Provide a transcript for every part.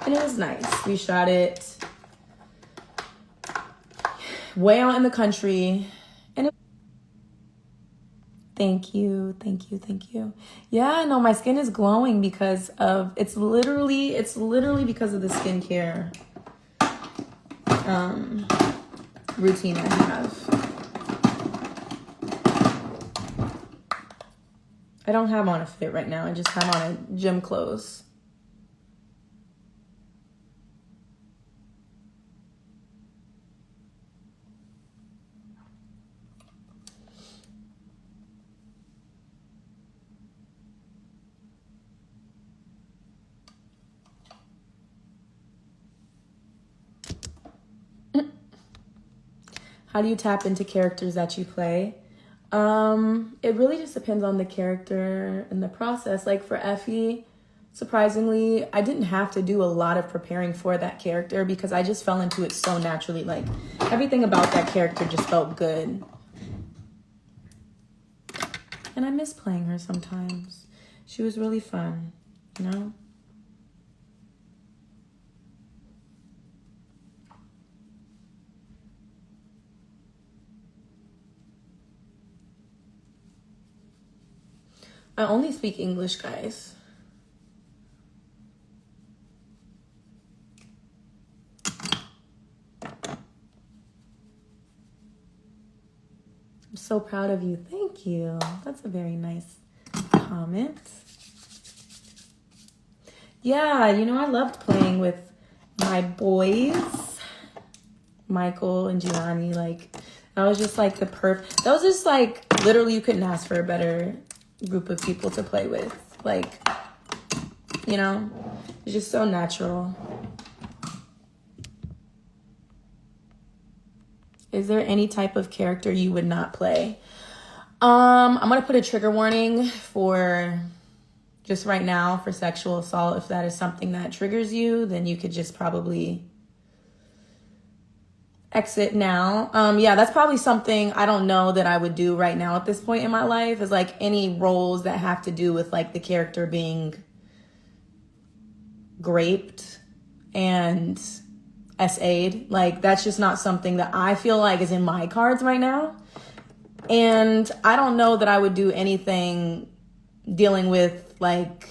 And it was nice. We shot it way out in the country. And it Thank you, thank you, thank you. Yeah, no, my skin is glowing because of, it's literally because of the skincare routine I have. I don't have on a fit right now. I just have on a gym clothes. How do you tap into characters that you play? It really just depends on the character and the process. Like for Effie, surprisingly, I didn't have to do a lot of preparing for that character because I just fell into it so naturally. Like everything about that character just felt good. And I miss playing her sometimes. She was really fun, you know? I only speak English, guys. I'm so proud of you. Thank you. That's a very nice comment. Yeah, you know, I loved playing with my boys, Michael and Gianni. Like, that was just like that was just like, literally you couldn't ask for a better group of people to play with. Like, you know, it's just so natural. Is there any type of character you would not play? I'm gonna put a trigger warning for just right now for sexual assault. If that is something that triggers you, then you could just probably exit now. Yeah, that's probably something I don't know that I would do right now at this point in my life, is like any roles that have to do with like the character being raped and SA'd. Like that's just not something that I feel like is in my cards right now. And I don't know that I would do anything dealing with like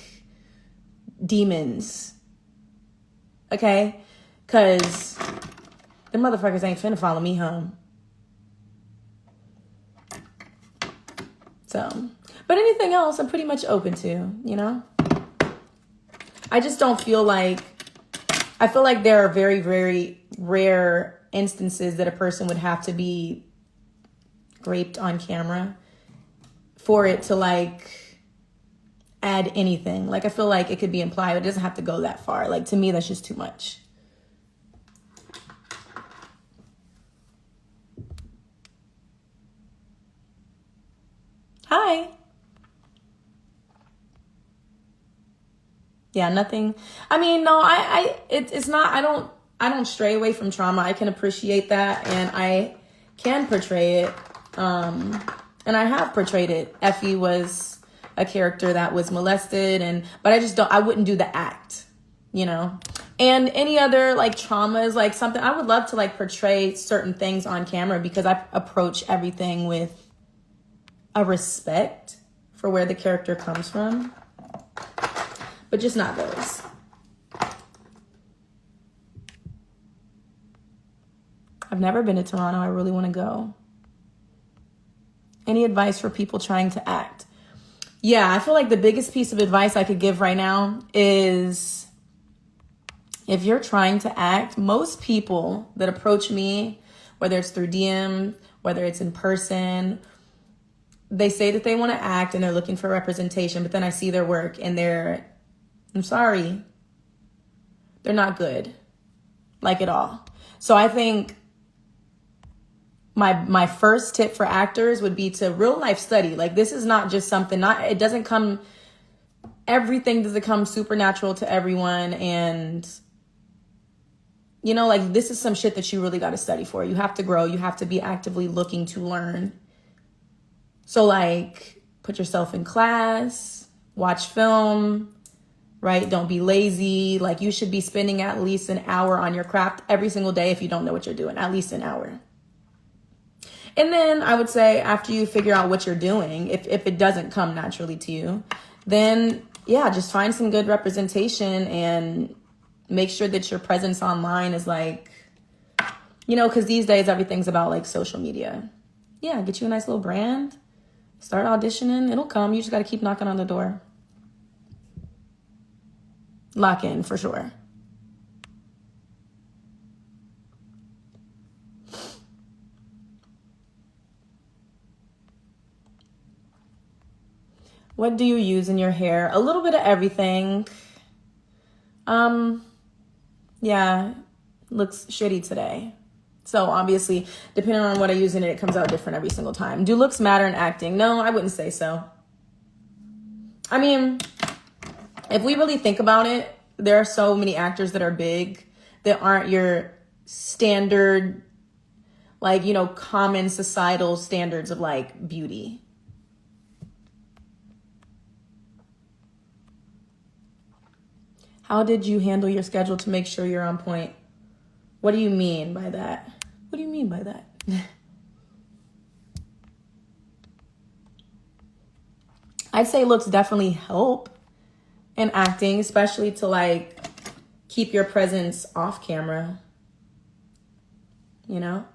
demons. Okay? Because the motherfuckers ain't finna follow me home. So, but anything else I'm pretty much open to, you know? I just don't feel like, I feel like there are very, very rare instances that a person would have to be raped on camera for it to like add anything. Like I feel like it could be implied, but it doesn't have to go that far. Like to me, that's just too much. Hi. Yeah, nothing. I mean, no, it's not, I don't stray away from trauma. I can appreciate that and I can portray it. And I have portrayed it. Effie was a character that was molested but I wouldn't do the act, you know? And any other like trauma is like something I would love to like portray certain things on camera because I approach everything with a respect for where the character comes from. But just not those. I've never been to Toronto. I really want to go. Any advice for people trying to act? Yeah, I feel like the biggest piece of advice I could give right now is if you're trying to act, most people that approach me, whether it's through DM, whether it's in person, they say that they want to act and they're looking for representation, but then I see their work and I'm sorry, they're not good, like at all. So I think my first tip for actors would be to real life study. Like this is not just something, everything doesn't come supernatural to everyone. And you know, like this is some shit that you really got to study for. You have to grow. You have to be actively looking to learn. So like put yourself in class, watch film, right? Don't be lazy. Like, you should be spending at least an hour on your craft every single day if you don't know what you're doing, at least an hour. And then I would say after you figure out what you're doing, if it doesn't come naturally to you, then yeah, just find some good representation and make sure that your presence online is like, you know, because these days everything's about like social media. Yeah, get you a nice little brand, start auditioning, it'll come. You just got to keep knocking on the door. Lock in for sure. What do you use in your hair? A little bit of everything. Yeah, looks shitty today. So obviously, depending on what I use in it, it comes out different every single time. Do looks matter in acting? No, I wouldn't say so. I mean, if we really think about it, there are so many actors that are big that aren't your standard, like, you know, common societal standards of like beauty. How did you handle your schedule to make sure you're on point? What do you mean by that? What do you mean by that? I'd say looks definitely help in acting, especially to like keep your presence off camera, you know?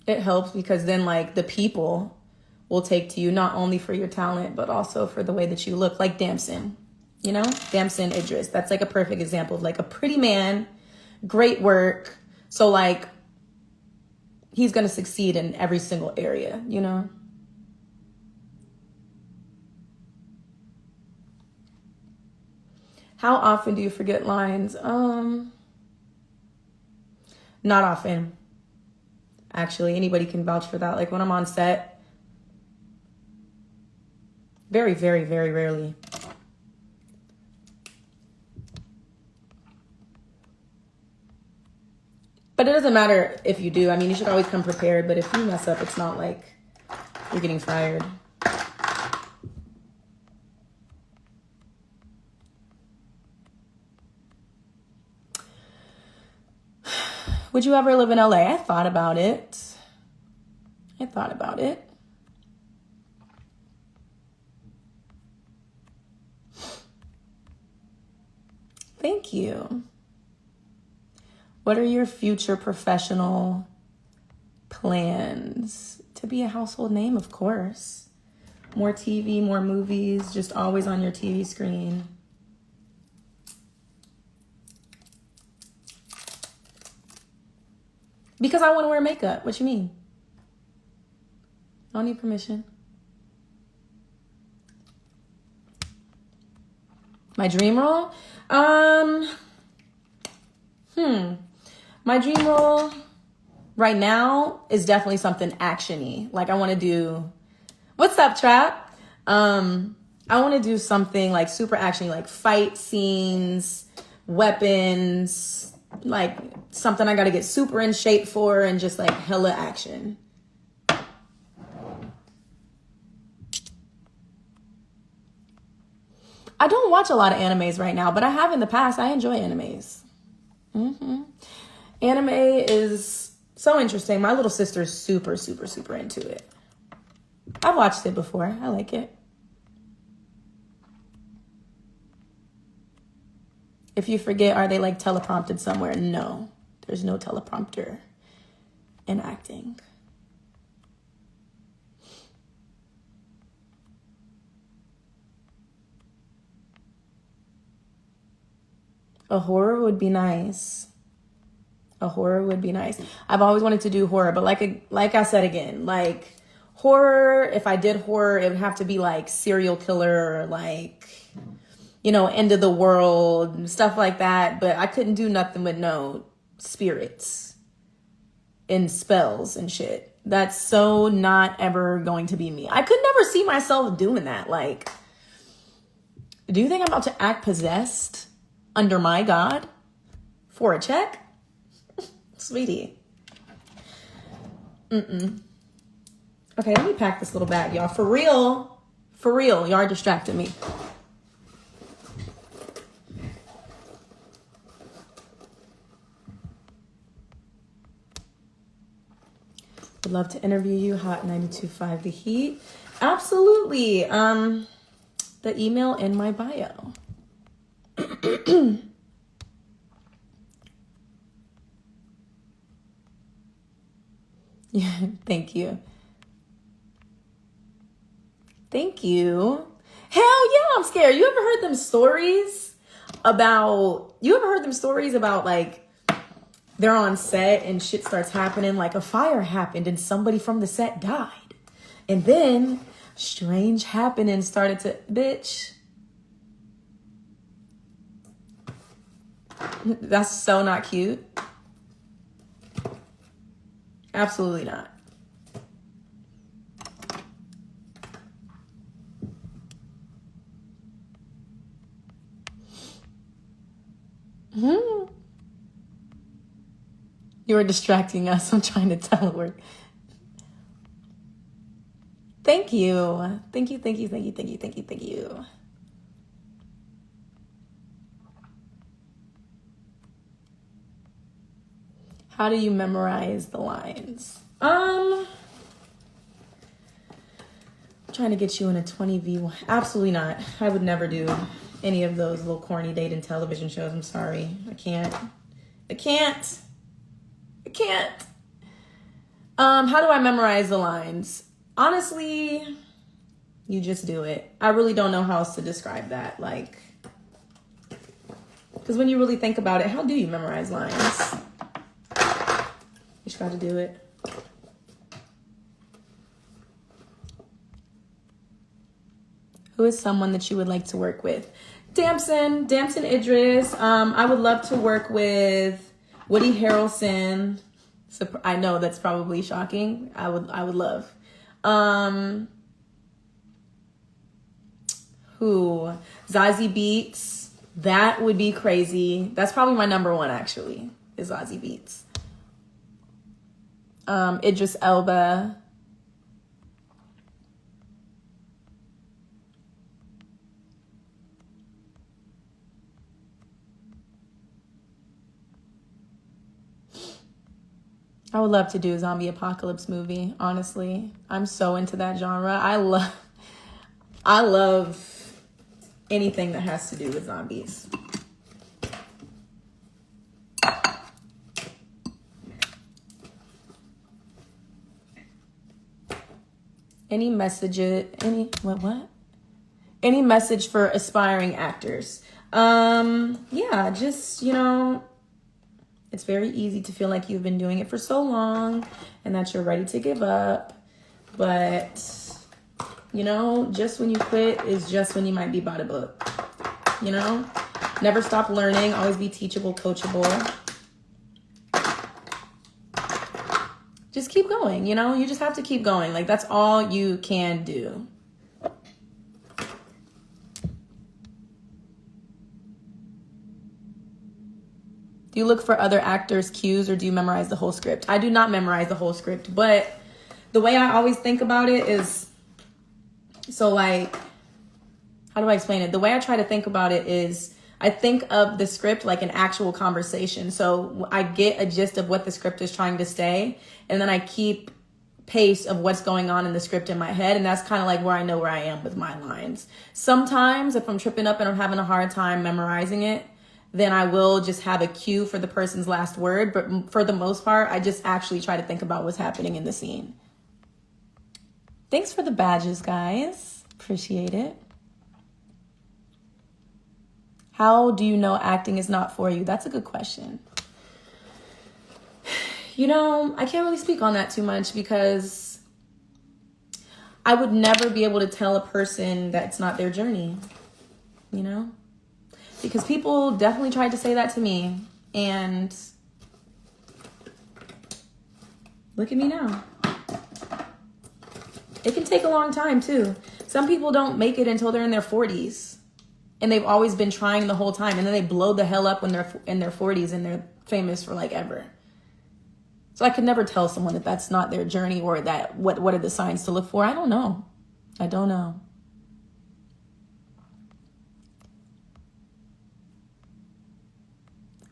It helps because then like the people will take to you not only for your talent, but also for the way that you look, like Damson, you know? Damson Idris. That's like a perfect example of like a pretty man, great work. So like he's going to succeed in every single area, you know? How often do you forget lines? Not often. Actually, anybody can vouch for that. Like when I'm on set, very, very, very rarely. But it doesn't matter if you do. I mean, you should always come prepared. But if you mess up, it's not like you're getting fired. Would you ever live in LA? I thought about it. Thank you. What are your future professional plans? To be a household name, of course. More TV, more movies, just always on your TV screen. Because I want to wear makeup. What you mean? I don't need permission. My dream role? My dream role right now is definitely something action-y. Like I want to do, what's up, Trap? I want to do something like super action-y, like fight scenes, weapons, like something I got to get super in shape for and just like hella action. I don't watch a lot of animes right now, but I have in the past. I enjoy animes. Anime is so interesting. My little sister's super, super, super into it. I've watched it before. I like it. If you forget, are they like teleprompted somewhere? No, there's no teleprompter in acting. A horror would be nice. I've always wanted to do horror, but like I said again, like horror, if I did horror, it would have to be like serial killer or like, you know, end of the world and stuff like that. But I couldn't do nothing with no spirits and spells and shit. That's so not ever going to be me. I could never see myself doing that. Like, do you think I'm about to act possessed under my God for a check? Sweetie. Okay, let me pack this little bag, y'all. For real, y'all are distracting me. Would love to interview you. Hot 92.5 The Heat. Absolutely. The email in my bio. Yeah, thank you. Thank you. Hell yeah, I'm scared. You ever heard them stories about like they're on set and shit starts happening, like a fire happened and somebody from the set died. And then strange happenings started to, bitch. That's so not cute. Absolutely not. You were distracting us. I'm trying to telework. Thank you. Thank you. How do you memorize the lines? Trying to get you in a 20v1. Absolutely not. I would never do any of those little corny date and television shows. I'm sorry. I can't. How do I memorize the lines? Honestly, you just do it. I really don't know how else to describe that. Like, because when you really think about it, how do you memorize lines? You just got to do it. Who is someone that you would like to work with? Damson Idris. I would love to work with Woody Harrelson. I know that's probably shocking. I would love. Who? Zazie Beetz. That would be crazy. That's probably my number one, actually, is Zazie Beetz. Idris Elba. I would love to do a zombie apocalypse movie, honestly. I'm so into that genre. I love anything that has to do with zombies. Any message for aspiring actors? Yeah, just, it's very easy to feel like you've been doing it for so long and that you're ready to give up. But, just when you quit is just when you might be by the book. Never stop learning. Always be teachable, coachable. Just keep going, You just have to keep going. Like, that's all you can do. Do you look for other actors' cues or do you memorize the whole script? I do not memorize the whole script, but the way I always think about it is, how do I explain it? The way I try to think about it is I think of the script like an actual conversation. So I get a gist of what the script is trying to say, and then I keep pace of what's going on in the script in my head, and that's kind of like where I know where I am with my lines. Sometimes if I'm tripping up and I'm having a hard time memorizing it, then I will just have a cue for the person's last word. But for the most part, I just actually try to think about what's happening in the scene. Thanks for the badges, guys. Appreciate it. How do you know acting is not for you? That's a good question. I can't really speak on that too much because I would never be able to tell a person that it's not their journey, Because people definitely tried to say that to me. And look at me now. It can take a long time, too. Some people don't make it until they're in their 40s. And they've always been trying the whole time. And then they blow the hell up when they're in their 40s and they're famous for, ever. So I could never tell someone that that's not their journey, or that what are the signs to look for. I don't know. I don't know.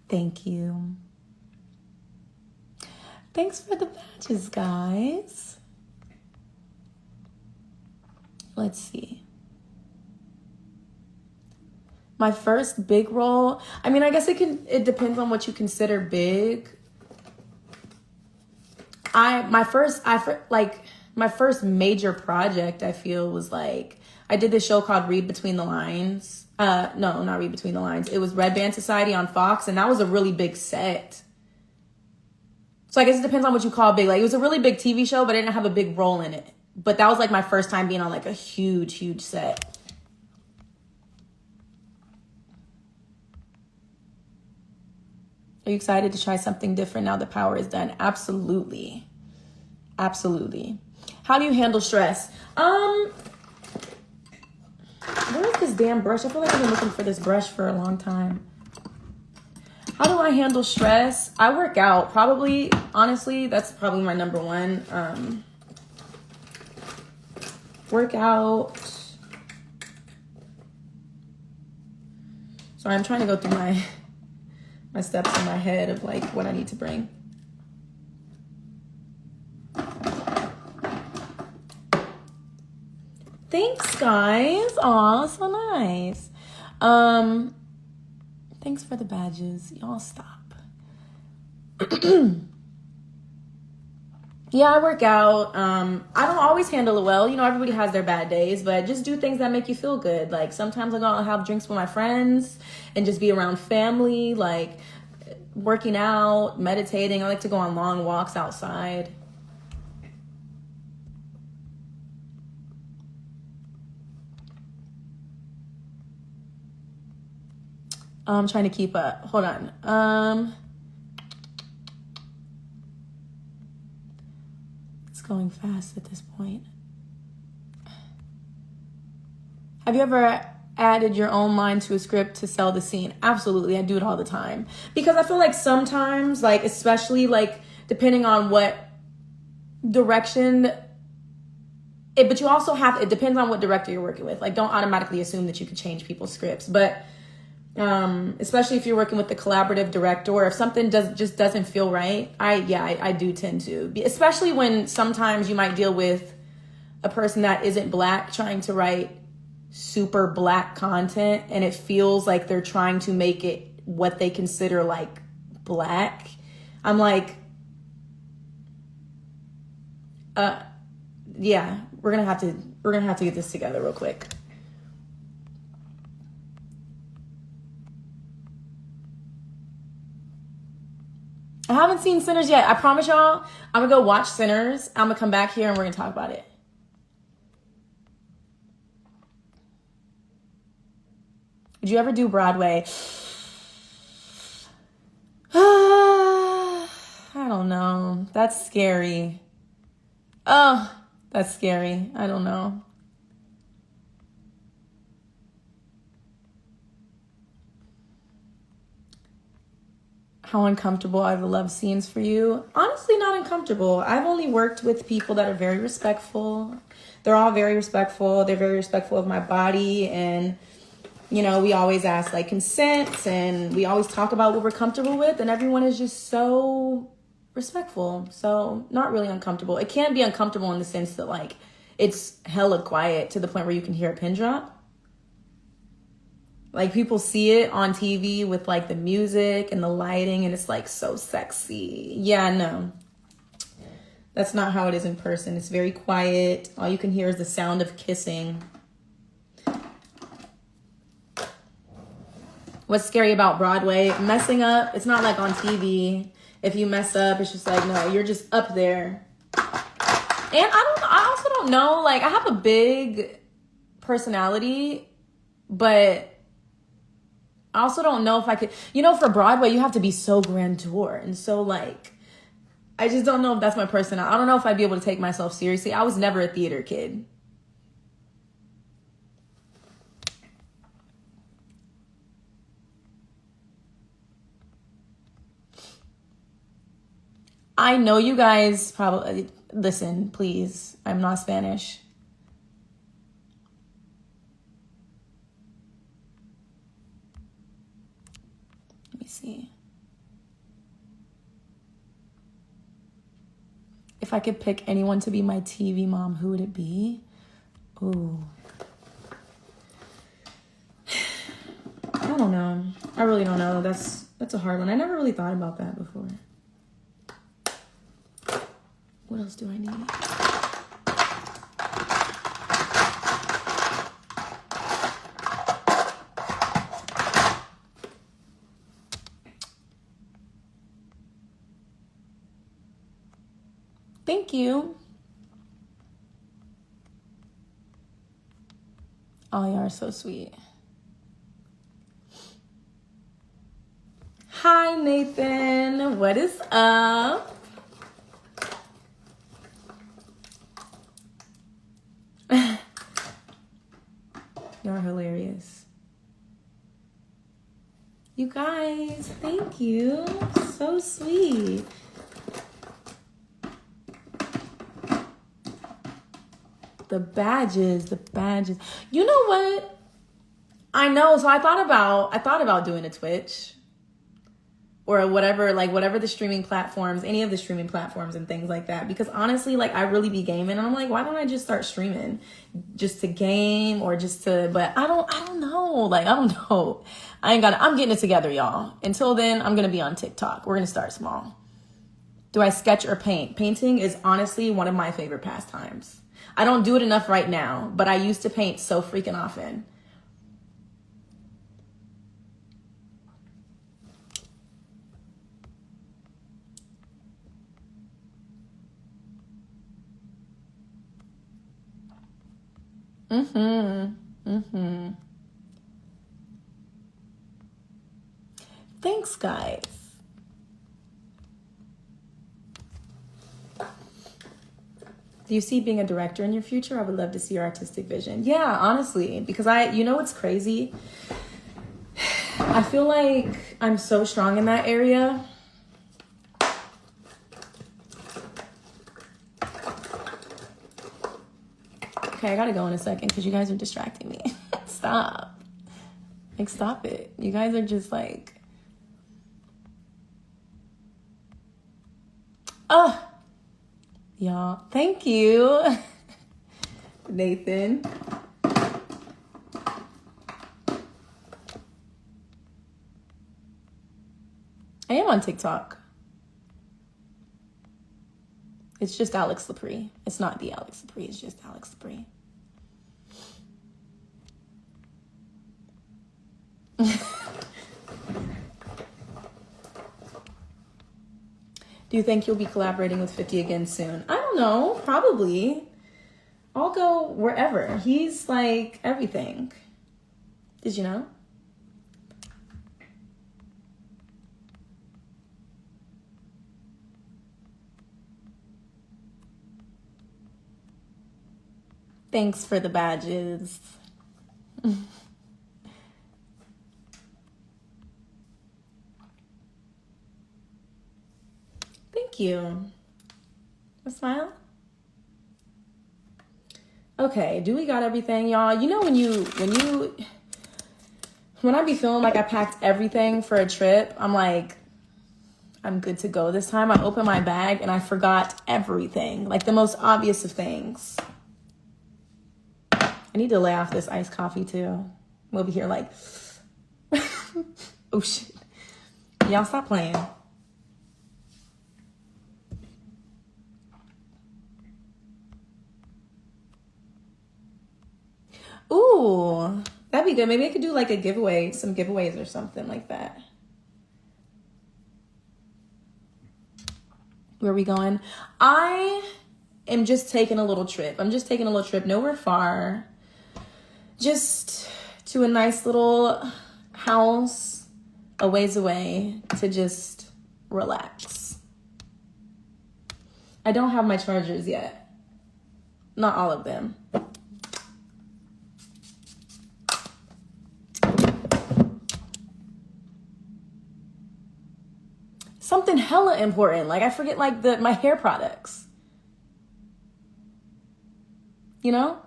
Thank you. Thanks for the badges, guys. Let's see. My first big role, I mean, I guess it depends on what you consider big. My first major project, I feel, was like, I did this show called Read Between the Lines. No, not Read Between the Lines. It was Red Band Society on Fox, and that was a really big set. So I guess it depends on what you call big. Like, it was a really big TV show, but I didn't have a big role in it. But that was like my first time being on like a huge, huge set. Are you excited to try something different now the power is done? Absolutely. Absolutely. How do you handle stress? Where is this damn brush? I feel like I've been looking for this brush for a long time. How do I handle stress? I work out. Probably, honestly, that's probably my number one. Work out. Sorry, I'm trying to go through my steps in my head of like what I need to bring. Thanks, guys. Aw, so nice. Thanks for the badges. Y'all stop. Yeah, I work out. I don't always handle it well. You know, everybody has their bad days, but just do things that make you feel good. Like, sometimes I go out and have drinks with my friends and just be around family, like working out, meditating. I like to go on long walks outside. I'm trying to keep up. Hold on. It's going fast at this point. Have you ever added your own line to a script to sell the scene? Absolutely. I do it all the time. Because I feel like sometimes, like, especially like depending on what direction, but you also have, it depends on what director you're working with. Like, don't automatically assume that you can change people's scripts. But especially if you're working with the collaborative director, or if something just doesn't feel right, I do tend to, especially when sometimes you might deal with a person that isn't Black trying to write super Black content, and it feels like they're trying to make it what they consider like Black. I'm like, yeah, we're gonna have to get this together real quick. I haven't seen Sinners yet. I promise y'all, I'm gonna go watch Sinners. I'm gonna come back here and we're gonna talk about it. Would you ever do Broadway? I don't know. That's scary. Oh, that's scary. I don't know. How uncomfortable are the love scenes for you? Honestly, not uncomfortable. I've only worked with people that are very respectful. They're all very respectful. They're very respectful of my body. And, you know, we always ask like consent, and we always talk about what we're comfortable with. And everyone is just so respectful. So not really uncomfortable. It can be uncomfortable in the sense that like it's hella quiet to the point where you can hear a pin drop. Like, people see it on TV with like the music and the lighting, and it's like so sexy. Yeah, no, that's not how it is in person. It's very quiet. All you can hear is the sound of kissing. What's scary about Broadway? Messing up. It's not like on TV. If you mess up, it's just like, no, you're just up there. And I also don't know, like, I have a big personality, but I also don't know if I could, you know, for Broadway, you have to be so grandeur. And so, like, I just don't know if that's my personality. I don't know if I'd be able to take myself seriously. I was never a theater kid. I know you guys probably, listen, please. I'm not Spanish. Let me see. If I could pick anyone to be my TV mom, who would it be? Ooh. I don't know. I really don't know. That's a hard one. I never really thought about that before. What else do I need? Thank you. Oh, you are so sweet. Hi, Nathan. What is up? You're hilarious. You guys, thank you. So sweet. The badges. You know what? I know. So I thought about doing a Twitch or whatever the streaming platforms, any of the streaming platforms and things like that. Because honestly, like I really be gaming and I'm like, why don't I just start streaming just to game or just to, but I don't know. Like, I don't know. I'm getting it together, y'all. Until then, I'm going to be on TikTok. We're going to start small. Do I sketch or paint? Painting is honestly one of my favorite pastimes. I don't do it enough right now, but I used to paint so freaking often. Thanks, guys. Do you see being a director in your future? I would love to see your artistic vision. Yeah, honestly, because you know what's crazy? I feel like I'm so strong in that area. Okay, I gotta go in a second because you guys are distracting me. Stop. Like, stop it. You guys are just like... Oh, y'all. Thank you, Nathan. I am on TikTok. It's just Alex Lepre. It's not the Alex Lepre. It's just Alex Lepre. Do you think you'll be collaborating with 50 again soon? I don't know. Probably. I'll go wherever. He's like everything. Did you know? Thanks for the badges. Thank you. A smile? Okay, do we got everything, y'all? You know when I be feeling like I packed everything for a trip, I'm like, I'm good to go this time. I opened my bag and I forgot everything, like the most obvious of things. I need to lay off this iced coffee too. I'm over here like, oh shit. Y'all stop playing. Ooh, that'd be good. Maybe I could do like a giveaway, some giveaways or something like that. Where are we going? I am just taking a little trip. I'm just taking a little trip, nowhere far. Just to a nice little house a ways away to just relax. I don't have my chargers yet. Not all of them. something hella important. Like, I forget, like, my hair products. You know?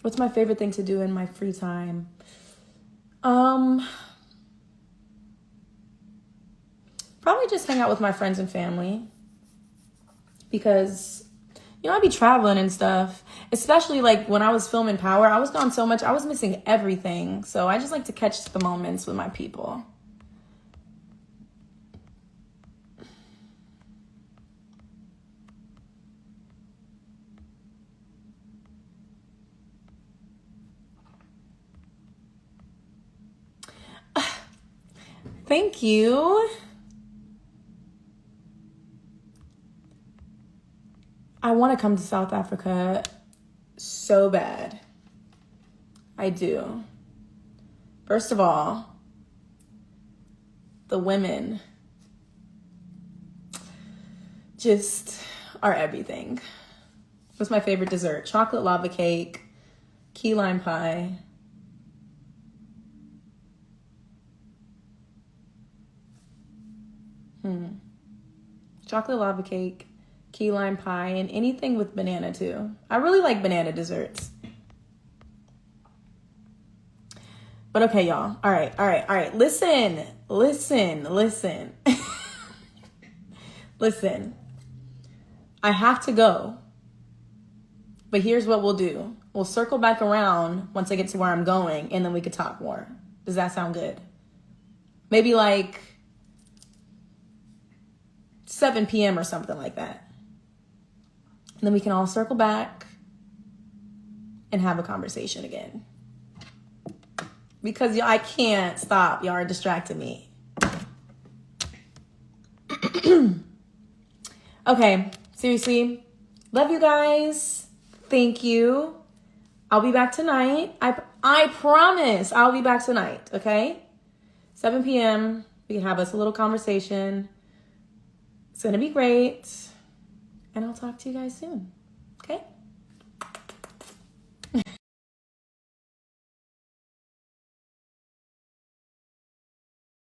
What's my favorite thing to do in my free time? Probably just hang out with my friends and family. Because, you know, I'd be traveling and stuff. Especially, like, when I was filming Power, I was gone so much, I was missing everything. So I just like to catch the moments with my people. Thank you. I want to come to South Africa so bad. I do. First of all, the women just are everything. What's my favorite dessert? Chocolate lava cake, key lime pie. Chocolate lava cake, key lime pie, and anything with banana too. I really like banana desserts. But okay, y'all. All right. Listen. Listen. I have to go. But here's what we'll do. We'll circle back around once I get to where I'm going, and then we could talk more. Does that sound good? Maybe like 7 p.m. or something like that. And then we can all circle back and have a conversation again. Because I can't stop. Y'all are distracting me. Okay, seriously. Love you guys. Thank you. I'll be back tonight. I promise I'll be back tonight, okay? 7 p.m. We can have us a little conversation. It's going to be great. And I'll talk to you guys soon. Okay?